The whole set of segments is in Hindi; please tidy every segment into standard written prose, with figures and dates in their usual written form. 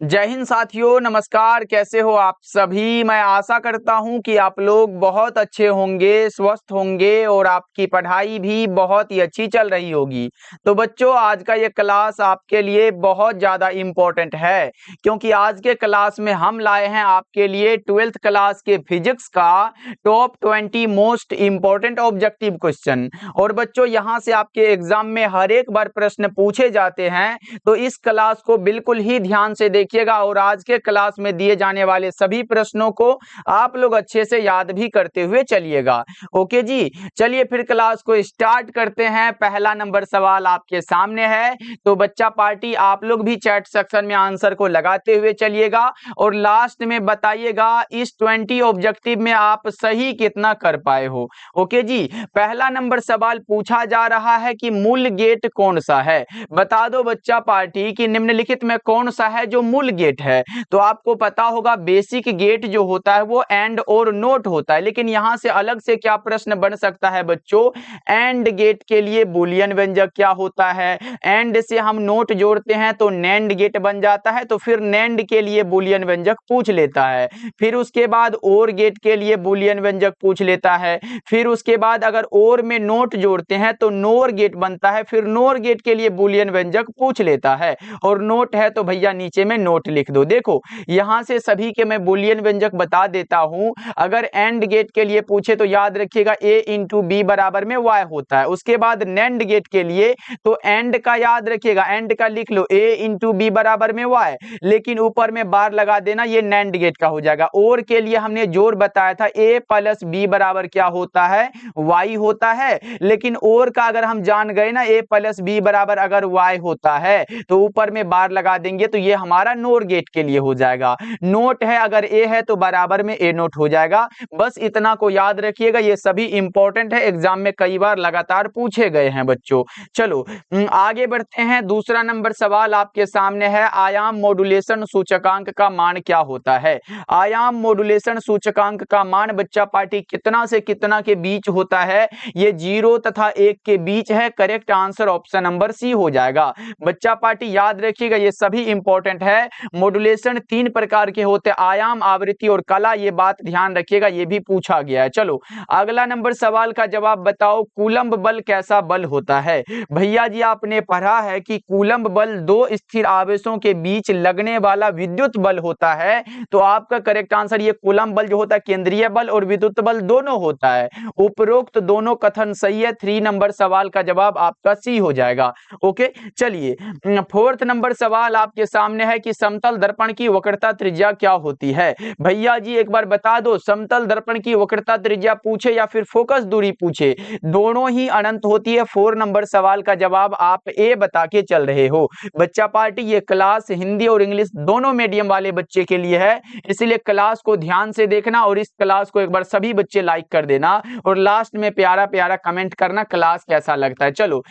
जय हिंद साथियों, नमस्कार। कैसे हो आप सभी। मैं आशा करता हूं कि आप लोग बहुत अच्छे होंगे, स्वस्थ होंगे और आपकी पढ़ाई भी बहुत ही अच्छी चल रही होगी। तो बच्चों, आज का ये क्लास आपके लिए बहुत ज़्यादा इम्पोर्टेंट है, क्योंकि आज के क्लास में हम लाए हैं आपके लिए 12th क्लास के फिजिक्स का top 20 most important objective question. और बच्चों, यहाँ से आपके एग्जाम में हर एक बार प्रश्न पूछे जाते हैं, तो इस क्लास को बिल्कुल ही ध्यान से देखिएगा और आज के क्लास में दिए जाने वाले सभी प्रश्नों को आप लोग अच्छे से याद भी करते हुए चलिएगा। ओके जी, चलिए फिर क्लास को स्टार्ट करते हैं। पहला नंबर सवाल आपके सामने है, तो बच्चा पार्टी आप लोग भी चैट सेक्शन में आंसर को लगाते हुए चलिएगा और लास्ट में बताइएगा इस 20 ऑब्जेक्टिव में आप सही कितना कर पाए हो। ओके जी, पहला नंबर सवाल पूछा जा रहा है कि मूल गेट कौन सा है। बता दो बच्चा पार्टी कि निम्नलिखित में कौन सा है जो मूल गेट है। तो आपको पता होगा बेसिक गेट जो होता है वो एंड और नोट होता है, लेकिन यहां से अलग से क्या प्रश्न बन सकता है बच्चों। एंड गेट के लिए बूलियन व्यंजक क्या होता है, एंड से हम नोट जोड़ते हैं तो नैंड गेट बन जाता है, तो फिर नैंड के लिए बूलियन व्यंजक पूछ लेता है। फिर उसके बाद और गेट के लिए बूलियन व्यंजक पूछ लेता है। फिर उसके बाद अगर और में नोट जोड़ते हैं तो नोर गेट बनता है, फिर नोर गेट के लिए बूलियन व्यंजक पूछ लेता है। और नोट है तो भैया नीचे में नोट लिख दो। देखो यहां से सभी के मैं बूलियन व्यंजक बता देता हूं। अगर एंड गेट के लिए पूछे तो याद रखिएगा a इंटू बी बराबर में y होता है। उसके बाद नैंड गेट के लिए तो एंड का याद रखिएगा, एंड का लिख लो a इंटू बी बराबर में y, लेकिन ऊपर में बार लगा देना, ये नैंड गेट का हो जाएगा। और के लिए हमने जोर बताया था a प्लस बी बराबर क्या होता है, y होता है। लेकिन और का अगर हम जान गए ना a प्लस बी बराबर अगर y होता है तो ऊपर में बार लगा देंगे, तो ये हमारा नोर गेट के लिए हो जाएगा। नोट है अगर a है तो बराबर में a नोट हो जाएगा। बस इतना को याद रखिएगा, ये सभी इंपॉर्टेंट है, एग्जाम में कई बार लगातार पूछे गए हैं बच्चों। चलो आगे बढ़ते हैं। दूसरा नंबर सवाल आपके सामने है, आयाम मॉड्यूलेशन सूचकांक का मान क्या होता है। आयाम मॉड्यूलेशन सूचकांक का मान बच्चा पार्टी कितना से कितना के बीच होता है, ये 0 तथा 1 के बीच है। Correct answer option number C हो जाएगा। बच्चा पार्टी याद रखिएगा, ये सभी इंपॉर्टेंट है। मॉड्यूलेशन 3 प्रकार के होते हैं, आयाम, आवृत्ति और कला, ये बात ध्यान रखिएगा, ये भी पूछा गया है। चलो अगला नंबर सवाल का जवाब बताओ, कूलम्ब बल कैसा बल होता है। भैया जी आपने पढ़ा है कि कूलम्ब बल दो स्थिर आवेशों के बीच लगने वाला विद्युत बल होता है। तो आपका करेक्ट आंसर ये कूलम्ब बल जो होता है केंद्रीय बल और विद्युत बल दोनों होता है। उपरोक्त दोनों कथन सही है। 3 नंबर सवाल का जवाब आपका सी हो जाएगा। ओके चलिए, 4th नंबर सवाल आपके सामने है कि समतल दर्पण की वक्रता त्रिज्या क्या होती है। भैया जी एक बार बता दो, समतल दर्पण की वक्रता त्रिज्या पूछे या फिर फोकस दूरी पूछे, दोनों ही अनंत होती है। 4 नंबर सवाल का जवाब आप ए बता के चल रहे हो। बच्चा पार्टी ये क्लास हिंदी और इंग्लिश दोनों मीडियम वाले बच्चे के लिए है, इसलिए क्लास को ध्यान से देखना और इस क्लास को एक बार सभी बच्चे लाइक कर देना और लास्ट में प्यारा प्यारा कमेंट करना क्लास कैसा लगता है। चलो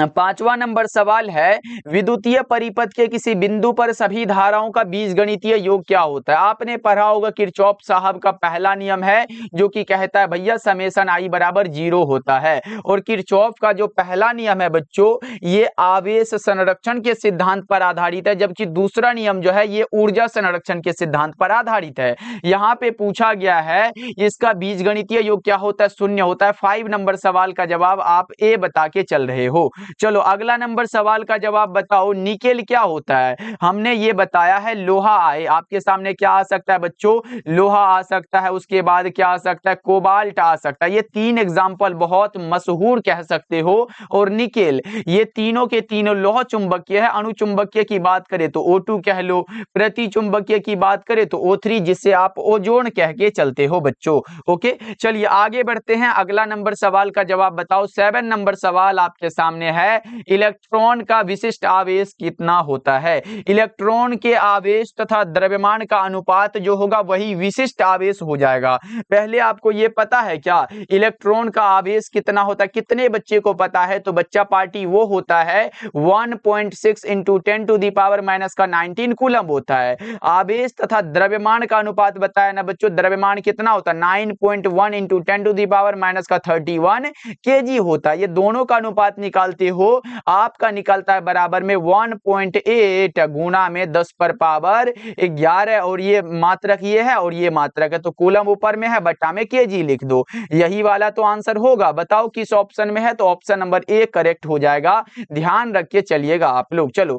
5वां नंबर सवाल है, विद्युतीय परिपथ के किसी बिंदु पर सभी धाराओं का बीजगणितीय योग क्या होता है। आपने पढ़ा होगा किरचॉफ साहब का पहला नियम है जो कि कहता है भैया समेशन आई बराबर 0 होता है। और किरचॉफ का जो पहला नियम है बच्चों, ये आवेश संरक्षण के सिद्धांत पर आधारित है, जबकि दूसरा नियम जो है ये ऊर्जा संरक्षण के सिद्धांत पर आधारित है। यहाँ पे पूछा गया है इसका बीजगणितीय योग क्या होता है, 0 होता है। 5 नंबर सवाल का जवाब आप ए बता के चल रहे हो। चलो अगला नंबर सवाल का जवाब बताओ, निकेल क्या होता है। हमने ये बताया है लोहा आए, आपके सामने क्या आ सकता है बच्चों, लोहा आ सकता है, उसके बाद क्या आ सकता है, कोबाल्ट आ सकता है। ये 3 एग्जाम्पल बहुत मशहूर कह सकते हो। और निकेल, ये तीनों के तीनों लोह चुंबकीय है। अणुचुंबकीय की बात करें तो O2 कह लो, प्रति चुंबकीय की बात करें तो O3, जिससे आप ओजोन कह के चलते हो बच्चों। ओके चलिए आगे बढ़ते हैं। अगला नंबर सवाल का जवाब बताओ। 7 नंबर सवाल आपके सामने है, इलेक्ट्रॉन का विशिष्ट आवेश कितना होता है। इलेक्ट्रॉन के आवेश तथा द्रव्यमान का अनुपात जो होगा वही विशिष्ट आवेश हो जाएगा। पहले आपको यह पता है क्या इलेक्ट्रॉन का आवेश कितना होता है, कितने बच्चे को पता है। तो बच्चा पार्टी वो होता है 1.6 into 10 to the power minus का 19 कूलम होता है। आवेश तथा द्रव्यमान का अनुपात बताया ना बच्चों, द्रव्यमान कितना होता है 9.1 into 10 to the power minus का 31 kg होता है। ये दोनों का अनुपात निकालते लेते हो आपका निकलता है बराबर में 1.8 गुना में 10 पर पावर 11 और ये मात्रक ये है और ये मात्रक है, तो कूलम ऊपर में है, बट्टा में केजी लिख दो। यही वाला तो आंसर होगा। बताओ किस ऑप्शन में है, तो ऑप्शन नंबर ए करेक्ट हो जाएगा। ध्यान रख के चलिएगा आप लोग। चलो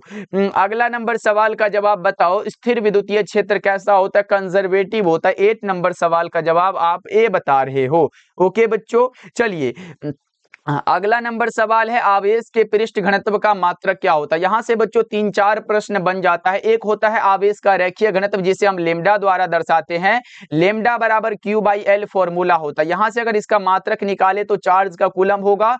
अगला नंबर सवाल का जवाब बताओ, स्थिर विद्युतीय क्षेत्र कैसा होता है, कंजर्वेटिव होता है। 8 नंबर सवाल का जवाब आप ए बता रहे हो। ओके बच्चों, चलिए अगला नंबर सवाल है, आवेश के पृष्ठ घनत्व का मात्रक क्या होता है। यहां से बच्चों 3-4 प्रश्न बन जाता है। एक होता है आवेश का रेखीय घनत्व, जिसे हम लेमडा द्वारा दर्शाते हैं। लेमडा बराबर Q/L फॉर्मूला होता है। यहां से अगर इसका मात्रक निकाले तो चार्ज का कूलम होगा,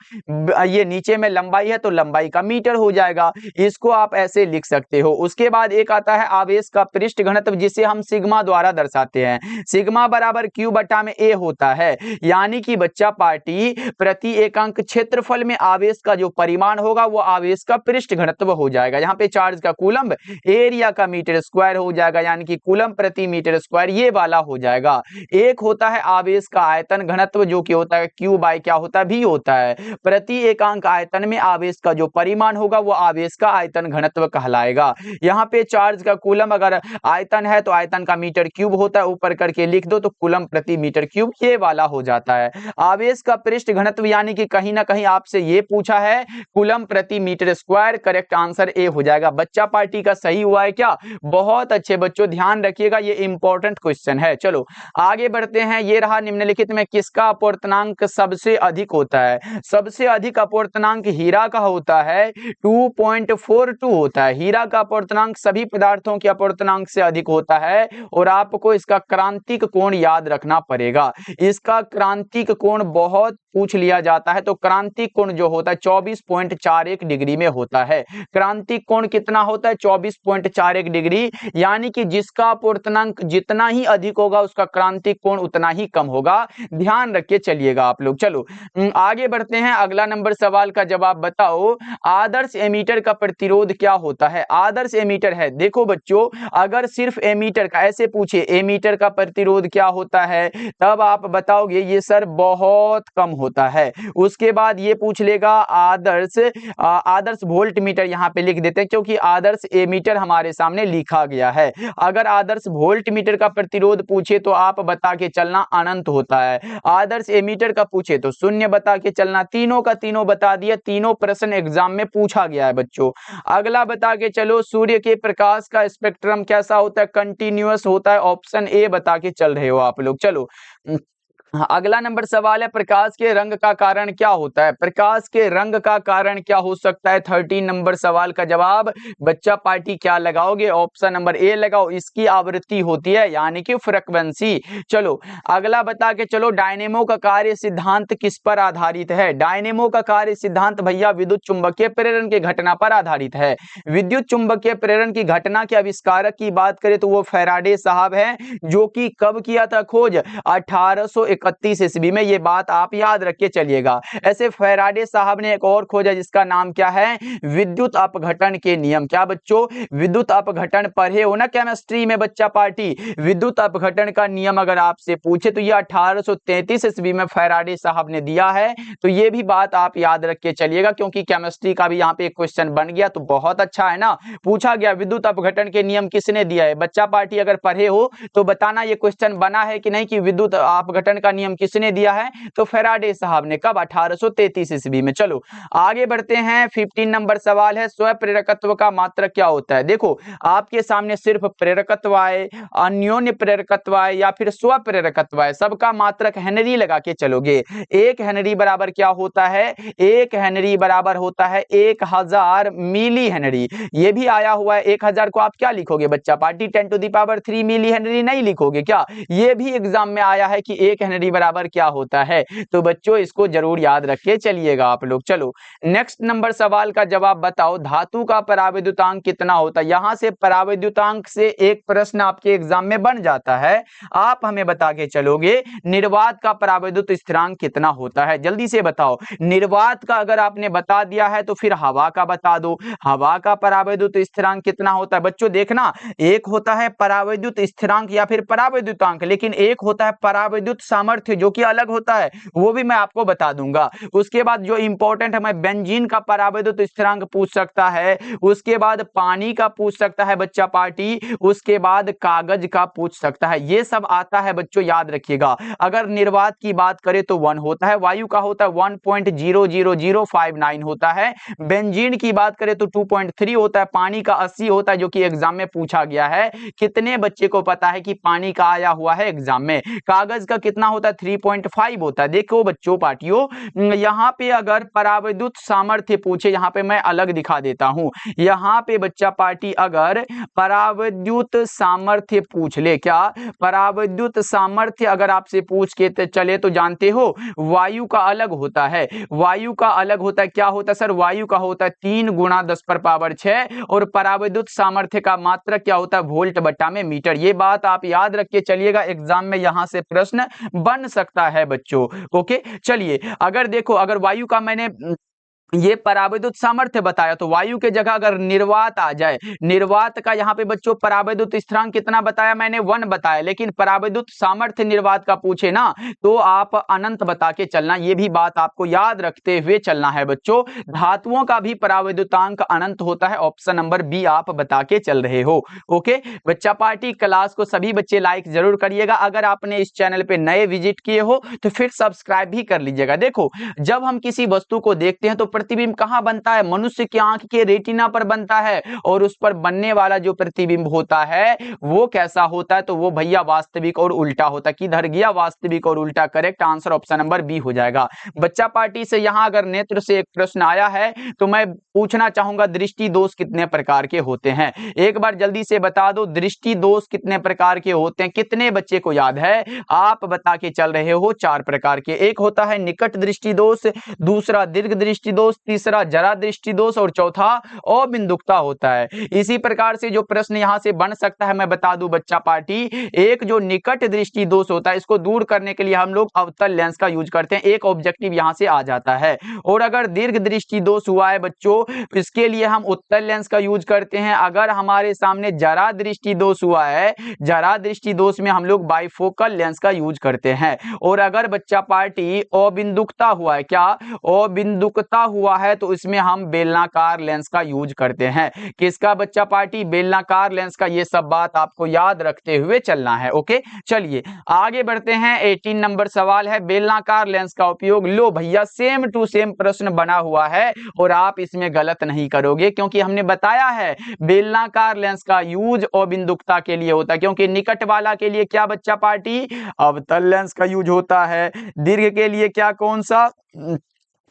ये नीचे में लंबाई है तो लंबाई का मीटर हो जाएगा। इसको आप ऐसे लिख सकते हो। उसके बाद एक आता है आवेश का पृष्ठ घनत्व, जिसे हम सिग्मा द्वारा दर्शाते हैं। सिग्मा बराबर Q/A होता है, यानी कि बच्चा पार्टी प्रति एकांक क्षेत्रफल में आवेश का जो परिमाण होगा वो आवेश का पृष्ठ घनत्व हो जाएगा। यहाँ पे चार्ज का कूलम एरिया का मीटर स्क्वायर हो जाएगा, यानी कि कूलम प्रति मीटर स्क्वायर ये वाला हो जाएगा। एक होता है आवेश का आयतन घनत्व, जो कि होता है Q बाय क्या होता है, V होता है। प्रति एकांक आयतन में आवेश का जो परिमाण होगा वो आवेश का आयतन घनत्व कहलाएगा। यहाँ पे चार्ज का कूलम अगर आयतन है तो आयतन का मीटर क्यूब होता है, ऊपर करके लिख दो तो कूलम प्रति मीटर क्यूब ये वाला हो जाता है। आवेश का पृष्ठ घनत्व यानी कि कहीं ना कहीं आपसे ये पूछा है कूलम प्रति metre square, correct answer A हो जाएगा। बच्चा पार्टी का सही हुआ है क्या? बहुत अच्छे बच्चों, ध्यान रखिएगा, ये इंपॉर्टेंट क्वेश्चन है। चलो आगे बढ़ते हैं। ये रहा, निम्नलिखित में किसका अपवर्तनांक सबसे अधिक होता है। सबसे अधिक अपवर्तनांक हीरा का होता है, 2.42 होता है। हीरा का अपवर्तनांक सभी पदार्थों के अपवर्तनांक से अधिक होता है और आपको इसका क्रांतिक कोण याद रखना पड़ेगा। इसका क्रांतिक कोण बहुत पूछ लिया जाता है, तो क्रांतिक कोण जो होता है 24.41 डिग्री में होता है। क्रांतिक कोण कितना होता है? 24.41 डिग्री, यानी कि जिसका अपवर्तनांक जितना ही अधिक होगा उसका क्रांतिक कोण उतना ही कम होगा। ध्यान रख के चलिएगा आप लोग। चलो आगे बढ़ते हैं। अगला नंबर सवाल का जवाब बताओ, आदर्श एमीटर का प्रतिरोध क्या होता है। आदर्श एमीटर है, देखो बच्चों, अगर सिर्फ एमीटर का ऐसे पूछे एमीटर का प्रतिरोध क्या होता है, तब आप बताओगे ये सर बहुत कम होता है। उसके बाद ये पूछ लेगा आदर्श वोल्ट मीटर, यहाँ पे लिख देते हैं क्योंकि आदर्श एमीटर हमारे सामने लिखा गया है। अगर आदर्श वोल्ट मीटर का प्रतिरोध पूछे तो आप बता के चलना अनंत होता है। आदर्श एमीटर का पूछे तो शून्य बता के चलना। तीनों का तीनों बता दिया, तीनों प्रश्न एग्जाम में पूछा गया है बच्चों। अगला बता के चलो, सूर्य के प्रकाश का स्पेक्ट्रम कैसा होता है? कंटिन्यूअस होता है। ऑप्शन ए बता के चल रहे हो आप लोग। चलो अगला नंबर सवाल है, प्रकाश के रंग का कारण क्या होता है। प्रकाश के रंग का कारण क्या हो सकता है? 13 नंबर सवाल का जवाब बच्चा पार्टी क्या लगाओगे? ऑप्शन नंबर ए लगाओ, इसकी आवृत्ति होती है, यानी कि फ्रीक्वेंसी। चलो अगला बता के चलो, डायनेमो का कार्य सिद्धांत किस पर आधारित है। डायनेमो का कार्य सिद्धांत भैया विद्युत चुंबकीय प्रेरण की घटना पर आधारित है। विद्युत चुंबकीय प्रेरण की घटना के आविष्कारक की बात करें तो वो फैराडे साहब हैं, जो कि कब किया था खोज? 1831 ईस्वी में। ये बात आप याद रख के चलिएगा। ऐसे फैराडे साहब ने एक और खोजा जिसका नाम क्या है? विद्युत अपघटन के नियम। क्या बच्चों? विद्युत अपघटन पढ़े हो ना केमिस्ट्री में बच्चा पार्टी। विद्युत अपघटन का नियम अगर आपसे पूछे तो ये 1833 ईस्वी में फैराडे साहब ने दिया है। तो ये भी बात आप याद रख के चलिएगा, क्योंकि केमिस्ट्री का भी यहाँ पे एक क्वेश्चन बन गया तो बहुत अच्छा है ना। पूछा गया विद्युत अपघटन के नियम किसने दिया है। बच्चा पार्टी अगर पढ़े हो तो बताना ये क्वेश्चन बना है कि नहीं, कि विद्युत अपघटन का नियम किसने दिया है। तो फैराडे साहब ने। कब? 1833 ईस्वी में। चलो आगे बढ़ते हैं। 15 नंबर सवाल है, स्वप्रेरकत्व का मात्रक क्या होता है। देखो आपके सामने सिर्फ प्रेरकत्व आए, अन्योन्य प्रेरकत्व आए या फिर स्वप्रेरकत्व आए, सबका मात्रक हेनरी लगा के चलोगे। 1 हेनरी बराबर क्या होता है? 1 हेनरी बराबर होता है 1000 मिली हेनरी। ये भी आया हुआ है। 1000 को आप क्या लिखोगे बच्चा पार्टी? 10⁻³ मिली हेनरी नहीं लिखोगे क्या? ये भी एग्जाम में आया है कि 1 हेनरी बराबर क्या होता है। तो बच्चों इसको जरूर याद रख के चलिएगा आप लोग। चलो नेक्स्ट नंबर सवाल का जवाब बताओ, धातु का परावैद्युतांक कितना होता है। यहां से परावैद्युतांक से एक प्रश्न आपके एग्जाम में बन जाता है। आप हमें बता के चलोगे निर्वात का परावैद्युत स्थिरांक कितना होता है। जल्दी से बताओ। निर्वात का अगर आपने बता दिया है तो फिर हवा का बता दो। हवा का परावैद्युत स्थिरांक कितना होता है? बच्चों देखना, एक होता है परावैद्युत स्थिरांक या फिर परावैद्युतांक, लेकिन एक होता है परावैद्युत सामर्थ्य जो कि अलग होता है वो भी मैं आपको बता दूंगा। उसके बाद जो इंपॉर्टेंट है, मैं बेंजीन का परावैद्युत स्थिरांक पूछ सकता है, उसके बाद पानी का पूछ सकता है बच्चा पार्टी, उसके बाद कागज का पूछ सकता है। ये सब आता है बच्चों, याद रखिएगा। अगर निर्वात की बात करें तो 1 होता है, वायु का होता है 1.00059 होता है, बेंजीन की बात करें तो 2.3 होता है, पानी का 80 होता है जो कि एग्जाम में पूछा गया है। कितने बच्चे को पता है कि पानी का आया हुआ है एग्जाम में? कागज का कितना होता है? 3.5 होता है। देखो बच्चों पार्टियों, यहाँ पे अगर परावैद्युत सामर्थ्य पूछे, यहाँ पे मैं अलग दिखा देता हूं। यहाँ पे बच्चा पार्टी अगर परावैद्युत सामर्थ्य पूछ ले, क्या परावैद्युत सामर्थ्य अगर आपसे पूछ के चले तो जानते हो वायु का अलग होता है। वायु का अलग होता है, क्या होता है सर? वायु का होता है 3 गुणा 10⁻6 और परावैद्युत सामर्थ्य का मात्रक क्या होता है? वोल्ट बटा में मीटर। ये बात आप याद रख के चलिएगा, एग्जाम में यहां से प्रश्न बन सकता है बच्चों। ओके, चलिए अगर देखो, अगर वायु का मैंने ये परावैद्युत सामर्थ्य बताया तो वायु के जगह अगर निर्वात आ जाए, निर्वात का यहाँ पे बच्चों परावैद्युत स्थिरांक कितना बताया मैंने? 1 बताया, लेकिन परावैद्युत सामर्थ्य निर्वात का पूछे ना तो आप अनंत बता के चलना। ये भी बात आपको याद रखते हुए चलना है बच्चों। धातुओं का भी परावैद्युतांक अनंत होता है, ऑप्शन नंबर बी आप बता के चल रहे हो। ओके बच्चा पार्टी, क्लास को सभी बच्चे लाइक जरूर करिएगा। अगर आपने इस चैनल पे नए विजिट किए हो तो फिर सब्सक्राइब भी कर लीजिएगा। देखो, जब हम किसी वस्तु को देखते हैं तो प्रतिबिंब कहां बनता है? मनुष्य की आंख के रेटिना पर बनता है, और उस पर बनने वाला जो प्रतिबिंब होता है वो कैसा होता है? तो वो भैया वास्तविक और उल्टा होता है। किधर गया? वास्तविक और उल्टा। Correct answer option number B हो जाएगा। बच्चा पार्टी से यहां अगर नेत्र से एक प्रश्न आया है तो मैं पूछना चाहूंगा, दृष्टि दोष कितने प्रकार के होते हैं? एक बार जल्दी से बता दो, दृष्टि दोष कितने प्रकार के होते हैं? कितने बच्चे को याद है? आप बता के चल रहे हो 4 प्रकार के। एक होता है निकट दृष्टि दोष, दूसरा दीर्घ दृष्टि दोष, तीसरा जरा दृष्टि दोष और चौथा अबिंदुकता होता है। इसी प्रकार से जो प्रश्न यहां से बन सकता है मैं बता दूं बच्चा पार्टी, एक जो निकट दृष्टि दोष होता है इसको दूर करने के लिए हम लोग अवतल लेंस का यूज करते हैं, एक ऑब्जेक्टिव यहां से आ जाता है। और अगर दीर्घ दृष्टि दोष हुआ है बच्चों, इसके लिए हम उत्तल लेंस का यूज करते हैं। अगर हमारे सामने जरा दृष्टि दोष हुआ है, जरा दृष्टि दोष में हम लोग बाइफोकल लेंस का यूज करते हैं। और अगर बच्चा पार्टी अबिंदुकता हुआ है, क्या अबिंदुकता हुआ है, तो इसमें हम बेलनाकार लेंस का यूज करते हैं। किसका बच्चा पार्टी? बेलनाकार लेंस का। ये सब बात आपको याद रखते हुए चलना है। ओके चलिए आगे बढ़ते हैं। 18 नंबर सवाल है, बेलनाकार लेंस का उपयोग। लो भैया, सेम टू सेम प्रश्न बना हुआ है और आप इसमें गलत नहीं करोगे, क्योंकि हमने बताया है बेलनाकार लेंस का यूज अबिंदुकता के लिए होता है, क्योंकि निकट वाला के लिए क्या बच्चा पार्टी? अवतल लेंस का यूज होता है। दीर्घ के लिए क्या, कौन सा?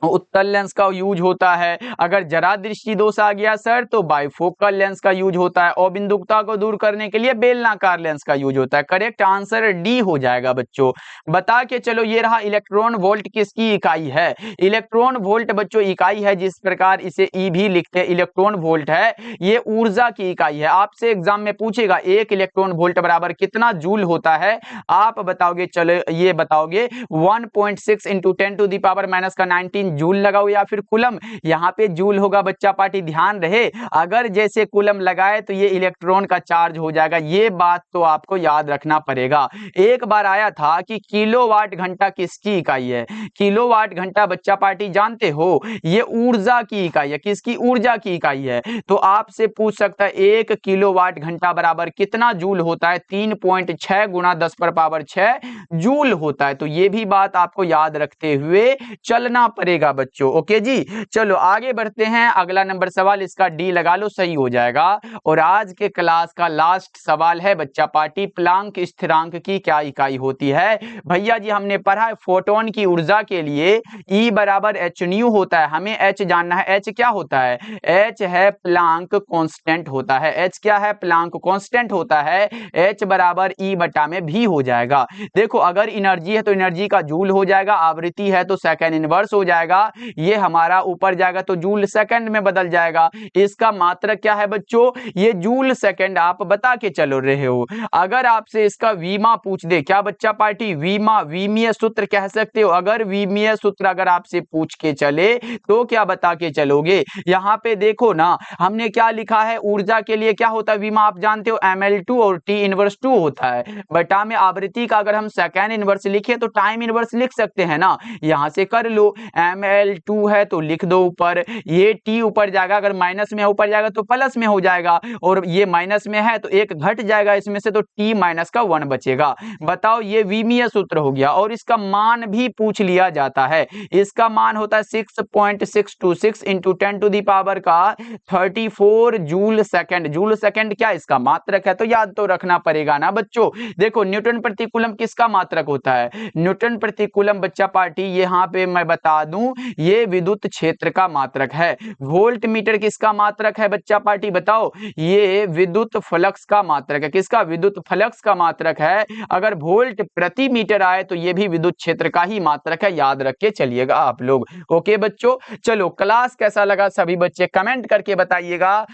उत्तल लेंस का यूज होता है। अगर जरा दृष्टि दोष आ गया सर तो बाइफोकल लेंस का यूज होता है। अबिंदुकता को दूर करने के लिए बेलनाकार लेंस का यूज होता है। करेक्ट आंसर डी हो जाएगा बच्चों। बता के चलो, ये रहा इलेक्ट्रॉन वोल्ट किसकी इकाई है? इलेक्ट्रॉन वोल्ट बच्चों इकाई है, जिस प्रकार इसे ई भी लिखते हैं। इलेक्ट्रॉन वोल्ट है, ये ऊर्जा की इकाई है। आपसे एग्जाम में पूछेगा 1 इलेक्ट्रॉन वोल्ट बराबर कितना जूल होता है? आप बताओगे, चलो ये बताओगे 1.6 × 10⁻⁻19 जूल लगाओ या फिर कुलम? यहाँ पे जूल होगा बच्चा पार्टी, ध्यान रहे। अगर जैसे कुलम लगाए तो ये इलेक्ट्रॉन का चार्ज हो जाएगा। ये बात तो आपको याद रखना पड़ेगा। एक बार आया था कि किलोवाट घंटा किसकी इकाई है? किलोवाट घंटा बच्चा पार्टी जानते हो, ये ऊर्जा की इकाई है। किसकी? ऊर्जा की इकाई है। तो आपसे पूछ सकता है 1 किलोवाट घंटा बराबर कितना जूल होता है? 3.6 × 10⁻6 जूल होता है। तो ये भी बात आपको याद रखते हुए चलना पड़ेगा बच्चों। ओके जी, चलो आगे बढ़ते हैं। अगला नंबर सवाल, इसका डी लगा लो, सही हो जाएगा। और आज के क्लास का लास्ट सवाल है बच्चा पार्टी, प्लांक स्थिरांक की क्या इकाई होती है? भैया जी हमने पढ़ा है फोटोन की ऊर्जा के लिए E बराबर hν होता है। हमें H जानना है। H क्या होता है? H है प्लांक कांस्टेंट होता है। H क्या है? प्लांक कांस्टेंट होता है। H बराबर E बटा में भी हो जाएगा। देखो, अगर एनर्जी है तो एनर्जी का जूल हो जाएगा, आवृत्ति है तो सेकंड इनवर्स हो जाएगा, जाएगा, ये हमारा ऊपर जाएगा तो जूल सेकंड में बदल जाएगा। इसका मात्रक क्या है बच्चों, ये जूल सेकंड आप बता के चलो रहे हो। अगर आपसे इसका वीमा पूछ दे, क्या बच्चा पार्टी, वीमा, वीमीय सूत्र कह सकते हो। अगर वीमीय सूत्र अगर आपसे पूछ के चले तो क्या बता के चलोगे। यहाँ पे देखो ना, हमने क्या लिखा है, ऊर्जा के लिए क्या होता है वीमा, आप जानते हो ml2 और T इनवर्स 2 होता है। बटा में आवृत्ति का अगर हम सेकेंड इनवर्स लिखे तो टाइम इनवर्स लिख सकते हैं ना, यहां से कर लो। ml2 है तो लिख दो ऊपर, ये T ऊपर जाएगा, अगर माइनस में ऊपर जाएगा तो प्लस में हो जाएगा, और ये माइनस में है तो एक घट जाएगा इसमें से, तो T माइनस का 1 बचेगा। बताओ, ये विमीय सूत्र हो गया। और इसका मान भी पूछ लिया जाता है। इसका मान होता है 6.626 इंटू 10 टू दी पावर का 34 जूल सेकंड। जूल सेकंड क्या इसका मात्रक है, तो याद तो रखना पड़ेगा ना बच्चों। देखो, न्यूटन प्रति कूलम किसका मात्रक होता है, न्यूटन प्रति कूलम बच्चा पार्टी, यहाँ पे मैं बता दूं, ये विद्युत क्षेत्र का मात्रक है। वोल्ट मीटर किसका मात्रक है बच्चा पार्टी, बताओ, ये विद्युत फ्लक्स का मात्रक है। किसका, विद्युत फ्लक्स का मात्रक है। अगर वोल्ट प्रति मीटर आए तो ये भी विद्युत क्षेत्र का ही मात्रक है, याद रख के चलिएगा आप लोग। ओके बच्चों, चलो क्लास कैसा लगा सभी बच्चे कमेंट करके बताइएगा।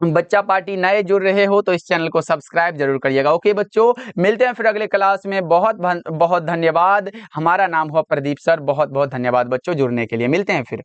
बच्चा पार्टी नए जुड़ रहे हो तो इस चैनल को सब्सक्राइब जरूर करिएगा। ओके बच्चों, मिलते हैं फिर अगले क्लास में। बहुत बहुत धन्यवाद। हमारा नाम हुआ प्रदीप सर। बहुत बहुत धन्यवाद बच्चों जुड़ने के लिए। मिलते हैं फिर।